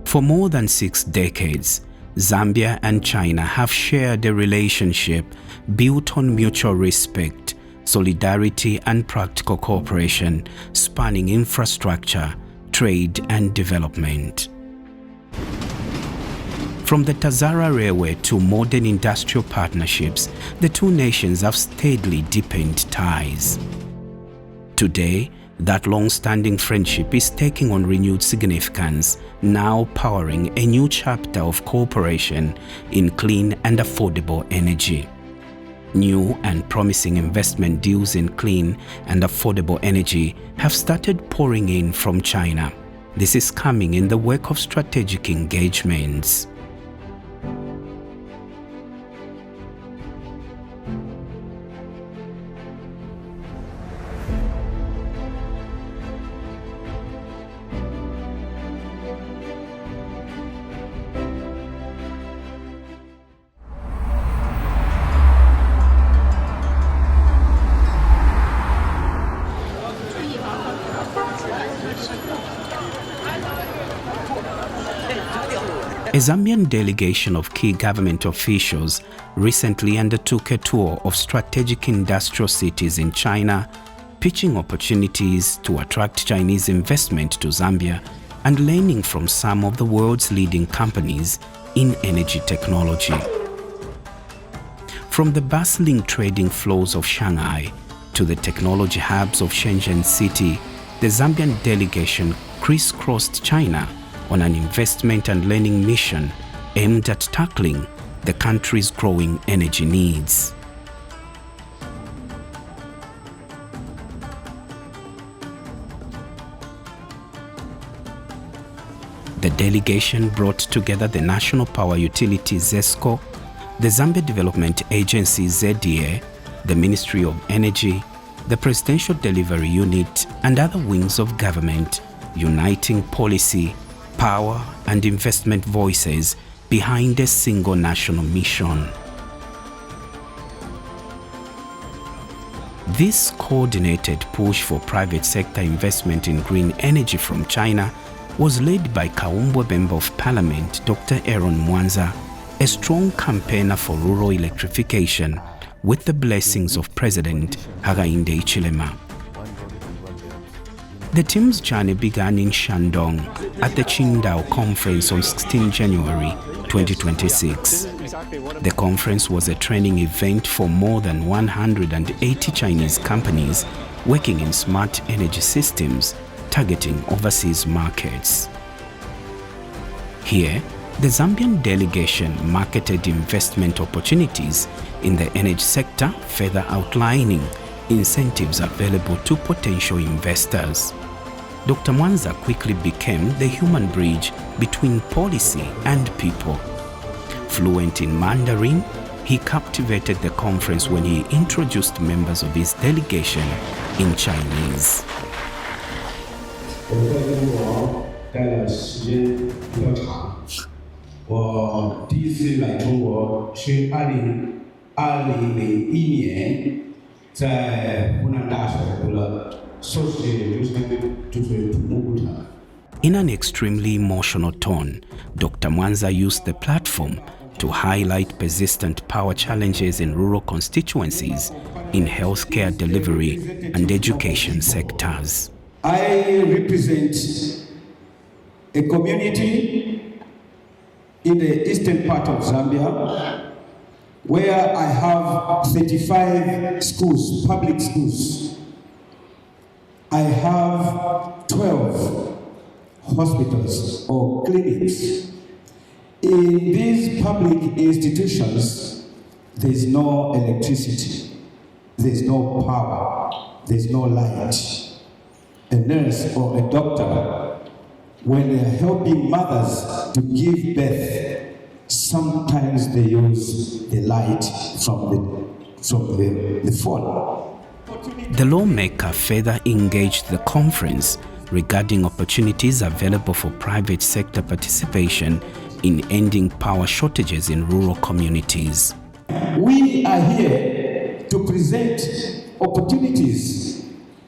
For more than 6 decades, Zambia and China have shared a relationship built on mutual respect, solidarity and practical cooperation spanning infrastructure, trade and development. From the Tazara Railway to modern industrial partnerships, the two nations have steadily deepened ties. Today, that long-standing friendship is taking on renewed significance, now powering a new chapter of cooperation in clean and affordable energy. New and promising investment deals in clean and affordable energy have started pouring in from China. This is coming in the wake of strategic engagements. A Zambian delegation of key government officials recently undertook a tour of strategic industrial cities in China, pitching opportunities to attract Chinese investment to Zambia and learning from some of the world's leading companies in energy technology. From the bustling trading flows of Shanghai to the technology hubs of Shenzhen City, the Zambian delegation crisscrossed China on an investment and learning mission aimed at tackling the country's growing energy needs. The delegation brought together the National Power Utility ZESCO, the Zambia Development Agency ZDA, the Ministry of Energy, the Presidential Delivery Unit and other wings of government, uniting policy, power and investment voices behind a single national mission. This coordinated push for private sector investment in green energy from China was led by Kaumbwe Member of Parliament Dr. Aaron Mwanza, a strong campaigner for rural electrification, with the blessings of President Hakainde Hichilema. The team's journey began in Shandong at the Qingdao Conference on 16 January 2026. The conference was a training event for more than 180 Chinese companies working in smart energy systems targeting overseas markets. Here, the Zambian delegation marketed investment opportunities in the energy sector, further outlining incentives available to potential investors. Dr. Mwanza quickly became the human bridge between policy and people. Fluent in Mandarin, he captivated the conference when he introduced members of his delegation in Chinese. In an extremely emotional tone, Dr. Mwanza used the platform to highlight persistent power challenges in rural constituencies, in healthcare delivery and education sectors. I represent a community in the eastern part of Zambia where I have 35 schools, public schools. I have 12 hospitals or clinics. In these public institutions, there's no electricity, there's no power, there's no light. A nurse or a doctor, when they're helping mothers to give birth, sometimes they use the light from the phone. The lawmaker further engaged the conference regarding opportunities available for private sector participation in ending power shortages in rural communities. We are here to present opportunities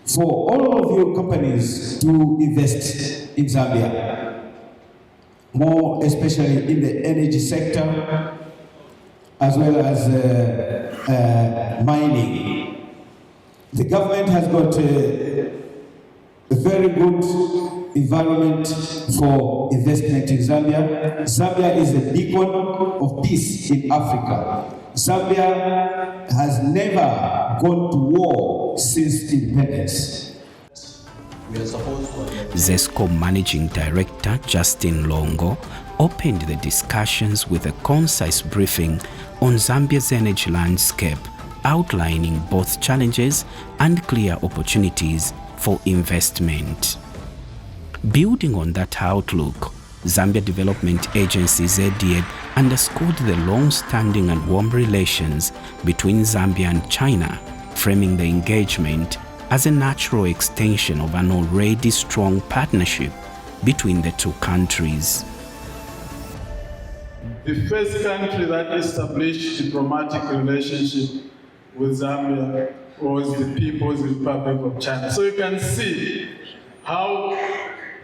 for all of your companies to invest in Zambia. more especially in the energy sector, as well as mining. The government has got a very good environment for investment in Zambia. Zambia is a beacon of peace in Africa. Zambia has never gone to war since independence. ZESCO Managing Director Justin Longo opened the discussions with a concise briefing on Zambia's energy landscape, outlining both challenges and clear opportunities for investment. Building on that outlook, Zambia Development Agency ZDA underscored the long-standing and warm relations between Zambia and China, framing the engagement as a natural extension of an already strong partnership between the two countries. The first country that established diplomatic relationship with Zambia was the People's Republic of China. So you can see how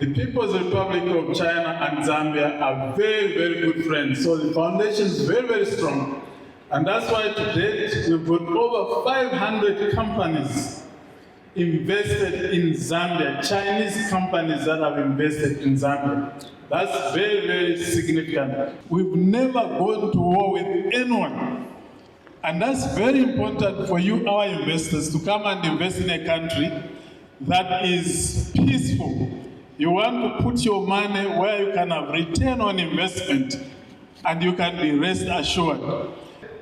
the People's Republic of China and Zambia are very, very good friends. So the foundation is very, very strong. And that's why to date, we've got over 500 companies invested in Zambia, Chinese companies that have invested in Zambia. That's very, very significant. We've never gone to war with anyone. And that's very important for you, our investors, to come and invest in a country that is peaceful. You want to put your money where you can have return on investment and you can be rest assured.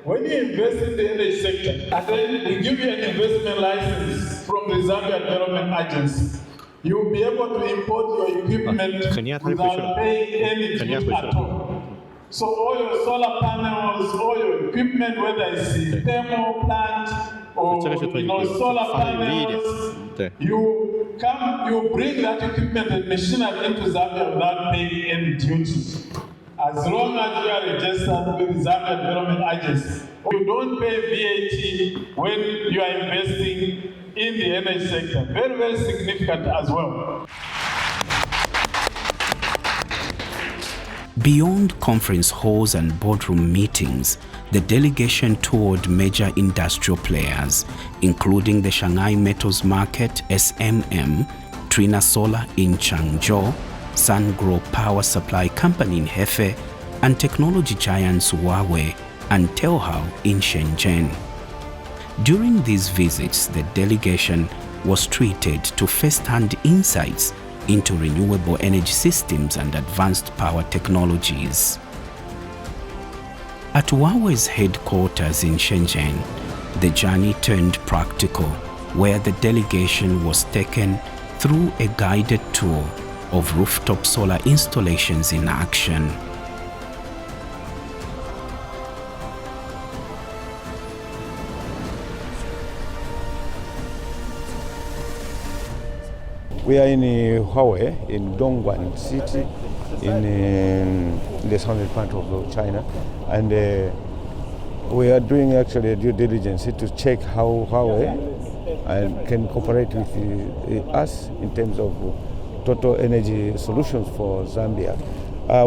When you invest in the energy sector, and then we give you an investment license from the Zambia Development Agency, you will be able to import your equipment without paying any fee at all. So all your solar panels, all your equipment, whether it's a thermal plant or solar panels, you bring that equipment and machinery into Zambia without paying any duties. As long as you are registered with the Zambia Development Agency, you don't pay VAT when you are investing in the energy sector. Very, very significant as well. Beyond conference halls and boardroom meetings, the delegation toured major industrial players, including the Shanghai Metals Market (SMM), Trina Solar in Changzhou, Sungrow Power Supply Company in Hefei, and technology giants Huawei and Telhao in Shenzhen. During these visits, the delegation was treated to first-hand insights into renewable energy systems and advanced power technologies. At Huawei's headquarters in Shenzhen, the journey turned practical, where the delegation was taken through a guided tour of rooftop solar installations in action. We are in Huawei, in Dongguan City, in the southern part of China, and we are doing actually a due diligence to check how Huawei can cooperate with us in terms of total energy solutions for Zambia.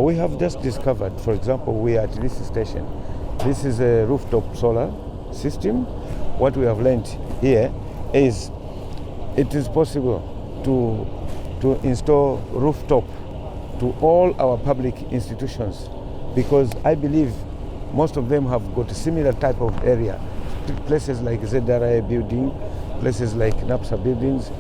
We have just discovered, for example, we are at this station. This is a rooftop solar system. What we have learned here is it is possible to install rooftop to all our public institutions, because I believe most of them have got a similar type of area. Places like ZRA building, places like NAPSA buildings,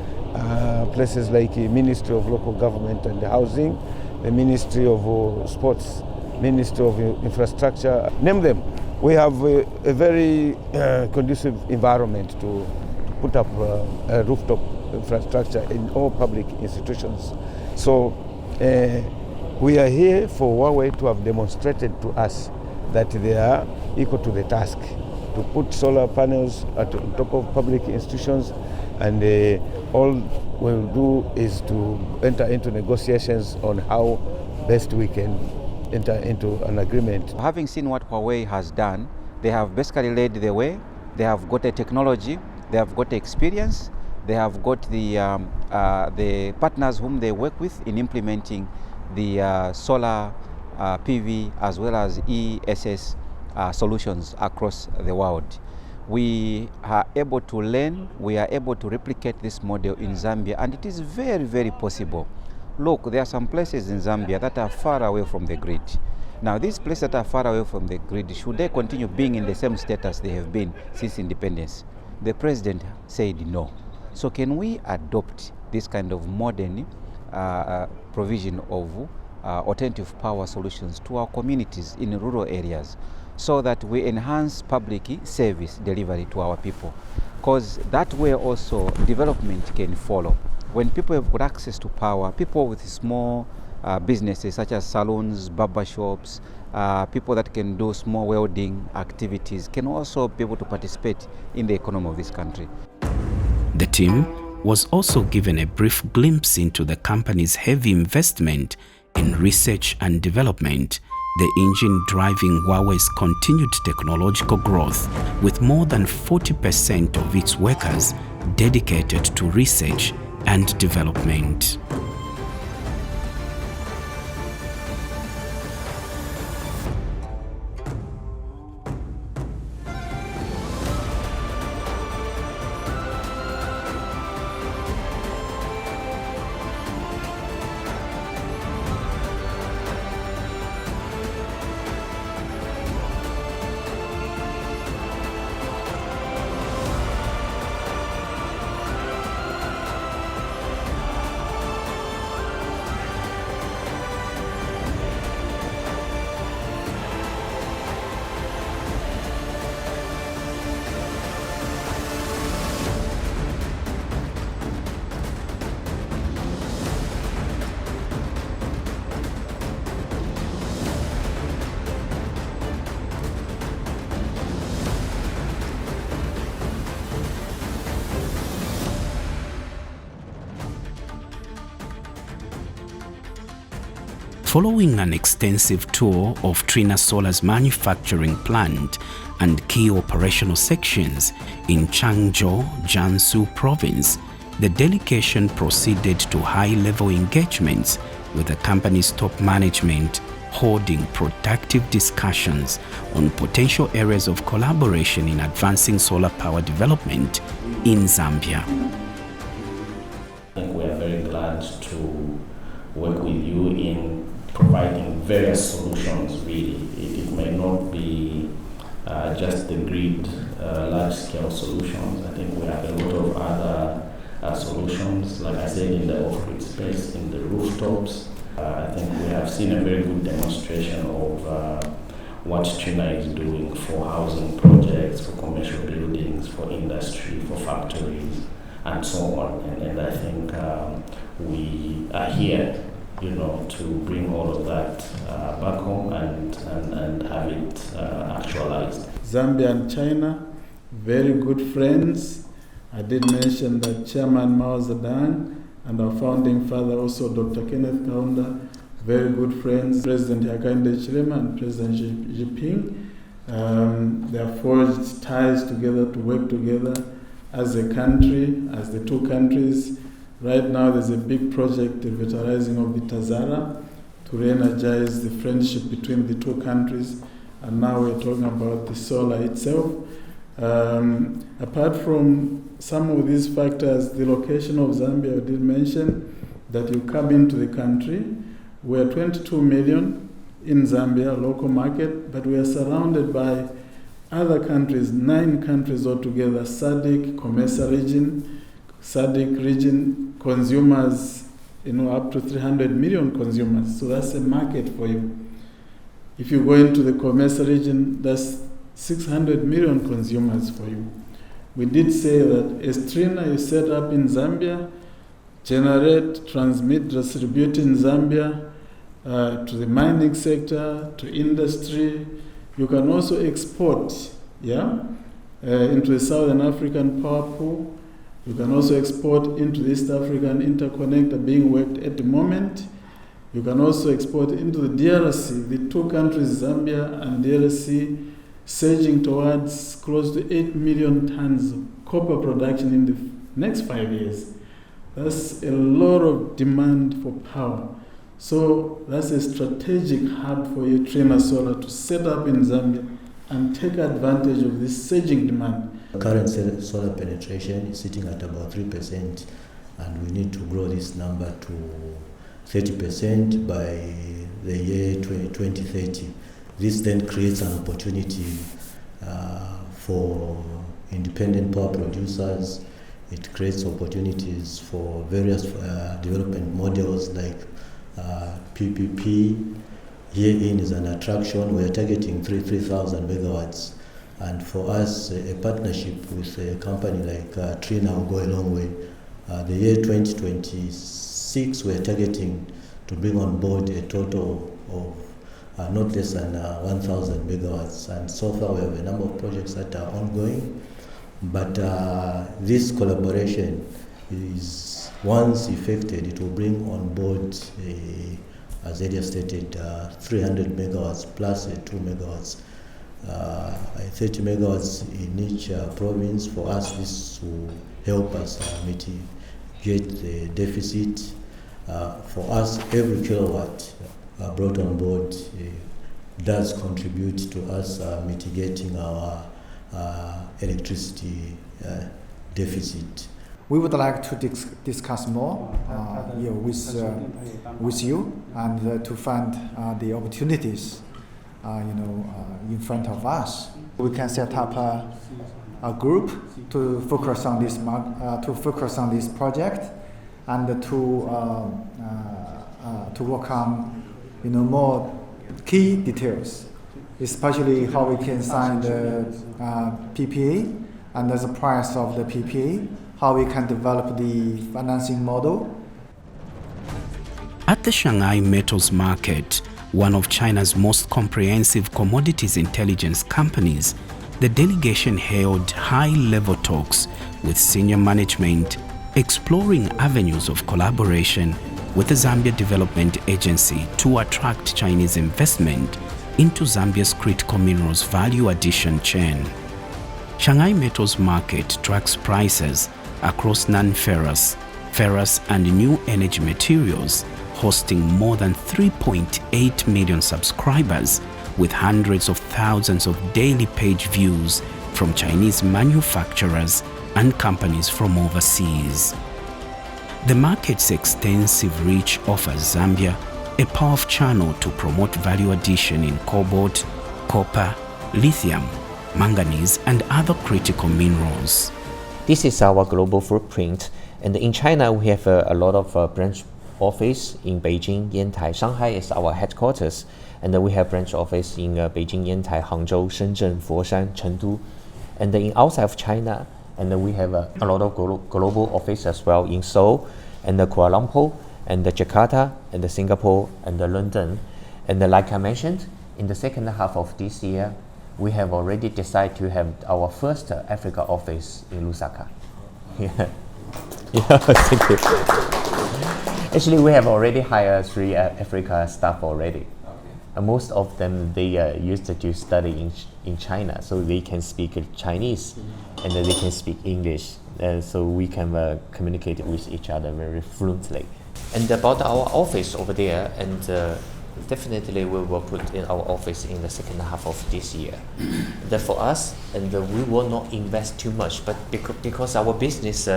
places like the Ministry of Local Government and Housing, the Ministry of Sports, Ministry of Infrastructure, name them. We have a very conducive environment to put up a rooftop infrastructure in all public institutions. So we are here for Huawei to have demonstrated to us that they are equal to the task to put solar panels at the top of public institutions, and all we'll do is to enter into negotiations on how best we can enter into an agreement. Having seen what Huawei has done, they have basically led the way. They have got a technology, they have got the experience, they have got the partners whom they work with in implementing the solar PV as well as ESS solutions across the world. We are able to learn, we are able to replicate this model in Zambia, and it is very, very possible. Look, there are some places in Zambia that are far away from the grid. Now, these places that are far away from the grid, should they continue being in the same status they have been since independence? The president said no. So can we adopt this kind of modern provision of alternative power solutions to our communities in rural areas, so that we enhance public service delivery to our people? Because that way also development can follow. When people have got access to power, people with small businesses such as salons, barber shops, people that can do small welding activities can also be able to participate in the economy of this country. The team was also given a brief glimpse into the company's heavy investment in research and development, the engine driving Huawei's continued technological growth, with more than 40% of its workers dedicated to research and development. Following an extensive tour of Trina Solar's manufacturing plant and key operational sections in Changzhou, Jiangsu province, the delegation proceeded to high-level engagements with the company's top management, holding productive discussions on potential areas of collaboration in advancing solar power development in Zambia. I think we are very glad to work with you in providing various solutions, really. It may not be just the grid, large-scale solutions. I think we have a lot of other solutions, like I said, in the off-grid space, in the rooftops. I think we have seen a very good demonstration of what Trina is doing for housing projects, for commercial buildings, for industry, for factories, and so on. And I think we are here, to bring all of that back home and have it actualized. Zambia and China, very good friends. I did mention that Chairman Mao Zedong and our founding father, also Dr. Kenneth Kaunda, very good friends. President Hakainde Hichilema and President Xi Jinping. They have forged ties together to work together as a country, as the two countries. Right now there's a big project, the revitalizing of the Tazara, to re-energize the friendship between the two countries. And now we're talking about the solar itself. Apart from some of these factors, the location of Zambia, I did mention that you come into the country. We're 22 million in Zambia, local market, but we are surrounded by other countries, 9 countries altogether, SADC, COMESA region, SADC region, consumers, up to 300 million consumers. So that's a market for you. If you go into the COMESA region, that's 600 million consumers for you. We did say that as Trina is set up in Zambia, generate, transmit, distribute in Zambia to the mining sector, to industry. You can also export, into the Southern African power pool. You can also export into the East African interconnector being worked at the moment. You can also export into the DRC, the two countries, Zambia and DRC, surging towards close to 8 million tons of copper production in the next 5 years. That's a lot of demand for power. So that's a strategic hub for Trina Solar to set up in Zambia and take advantage of this surging demand. Current solar penetration is sitting at about 3%, and we need to grow this number to 30% by the year 2030. This then creates an opportunity for independent power producers. It creates opportunities for various development models like PPP. Herein is an attraction. We are targeting 3,000 megawatts. And for us, a partnership with a company like Trina will go a long way. The year 2026, we are targeting to bring on board a total of not less than 1,000 megawatts. And so far, we have a number of projects that are ongoing. But this collaboration is, once effected, it will bring on board, as earlier stated, 300 megawatts plus 2 megawatts. 30 megawatts in each province. For us, this will help us mitigate the deficit. For us, every kilowatt brought on board does contribute to us mitigating our electricity deficit. We would like to discuss more with you and to find the opportunities in front of us. We can set up a group to focus on this project and to work on more key details, especially how we can sign the PPA and the price of the PPA, how we can develop the financing model. At the Shanghai Metals Market, one of China's most comprehensive commodities intelligence companies, the delegation held high-level talks with senior management, exploring avenues of collaboration with the Zambia Development Agency to attract Chinese investment into Zambia's critical minerals value addition chain. Shanghai Metals Market tracks prices across non-ferrous, ferrous and new energy materials, hosting more than 3.8 million subscribers with hundreds of thousands of daily page views from Chinese manufacturers and companies from overseas. The market's extensive reach offers Zambia a powerful channel to promote value addition in cobalt, copper, lithium, manganese and other critical minerals. This is our global footprint, and in China we have a lot of branch office in Beijing, Yantai. Shanghai is our headquarters, and we have branch office in Beijing, Yantai, Hangzhou, Shenzhen, Foshan, Chengdu, and in outside of China, and we have a lot of global office as well in Seoul, and Kuala Lumpur, and Jakarta, and Singapore, and London. And like I mentioned, in the second half of this year, we have already decided to have our first Africa office in Lusaka. Yeah, thank you. Actually, we have already hired 3 Africa staff already. Most of them, they used to study in China, so they can speak Chinese and they can speak English, so we can communicate with each other very fluently. And about our office over there, and definitely we will put in our office in the second half of this year. That for us, and we will not invest too much, but because our business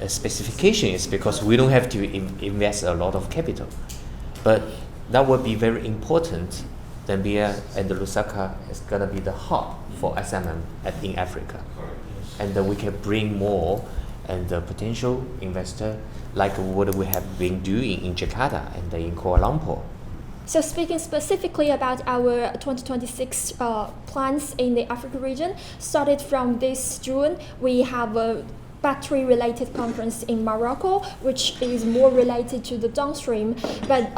specification is because we don't have to invest a lot of capital. But that will be very important. Zambia and Lusaka is going to be the hub for SMM in Africa. And we can bring more and potential investor like what we have been doing in Jakarta and in Kuala Lumpur. So speaking specifically about our 2026 plans in the Africa region, started from this June, we have a battery-related conference in Morocco, which is more related to the downstream. But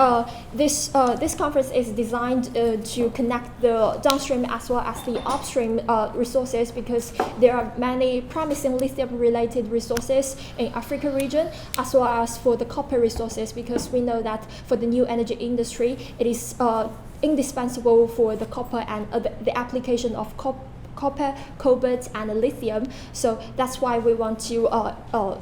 this conference is designed to connect the downstream as well as the upstream resources, because there are many promising lithium-related resources in Africa region, as well as for the copper resources, because we know that for the new energy industry, it is indispensable for the copper and the application of copper, cobalt, and lithium. So that's why we want to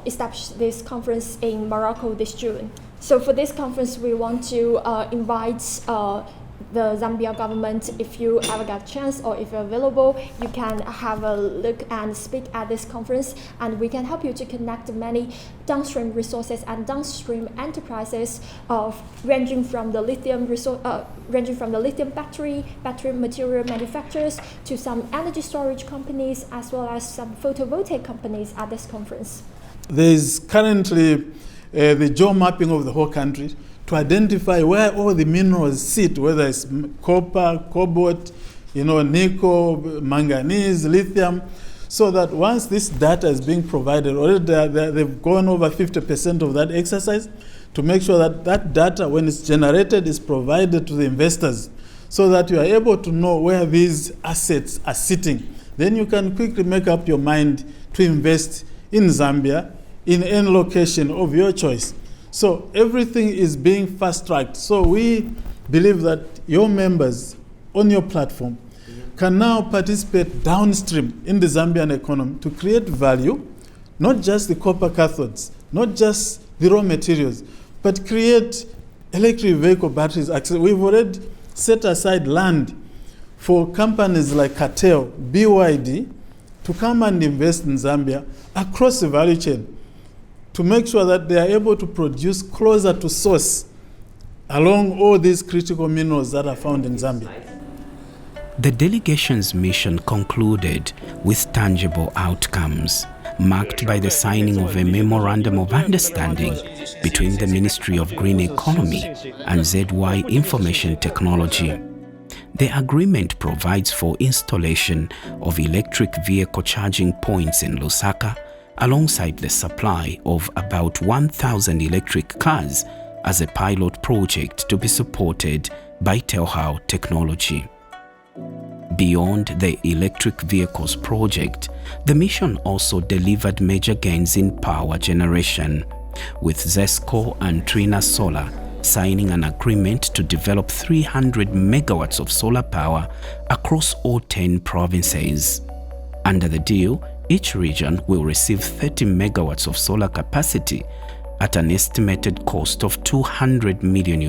establish this conference in Morocco this June. So for this conference, we want to invite the Zambia government. If you ever get a chance or if you're available, you can have a look and speak at this conference, and we can help you to connect many downstream resources and downstream enterprises ranging from the lithium battery material manufacturers to some energy storage companies as well as some photovoltaic companies at this conference. There is currently the geo mapping of the whole country to identify where all the minerals sit, whether it's copper, cobalt, nickel, manganese, lithium, so that once this data is being provided, already they've gone over 50% of that exercise to make sure that that data, when it's generated, is provided to the investors so that you are able to know where these assets are sitting. Then you can quickly make up your mind to invest in Zambia in any location of your choice. So everything is being fast-tracked. So we believe that your members on your platform can now participate downstream in the Zambian economy to create value, not just the copper cathodes, not just the raw materials, but create electric vehicle batteries. We've already set aside land for companies like Cartel, BYD, to come and invest in Zambia across the value chain, to make sure that they are able to produce closer to source along all these critical minerals that are found in Zambia. The delegation's mission concluded with tangible outcomes, marked by the signing of a memorandum of understanding between the Ministry of Green Economy and ZY Information Technology. The agreement provides for installation of electric vehicle charging points in Lusaka, alongside the supply of about 1,000 electric cars as a pilot project to be supported by Telhau Technology. Beyond the electric vehicles project, the mission also delivered major gains in power generation, with ZESCO and Trina Solar signing an agreement to develop 300 megawatts of solar power across all 10 provinces. Under the deal, each region will receive 30 megawatts of solar capacity at an estimated cost of $200 million.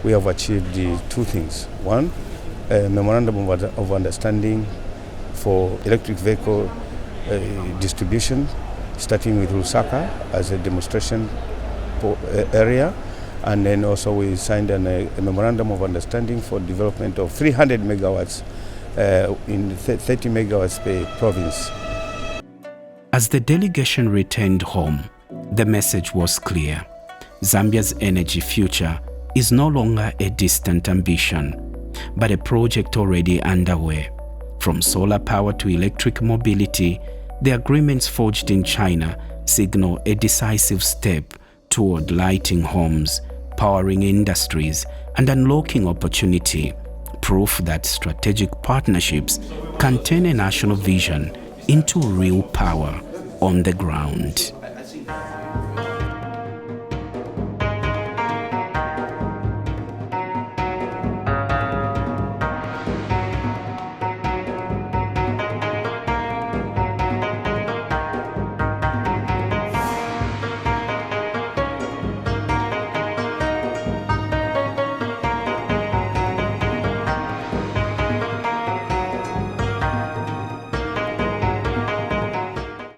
We have achieved two things. One, a memorandum of understanding for electric vehicle distribution, starting with Lusaka as a demonstration area, and then also we signed a memorandum of understanding for development of 300 megawatts in 30 megawatts per province. As the delegation returned home, the message was clear. Zambia's energy future is no longer a distant ambition, but a project already underway. From solar power to electric mobility, the agreements forged in China signal a decisive step toward lighting homes, powering industries, and unlocking opportunity, proof that strategic partnerships can turn a national vision into real power on the ground.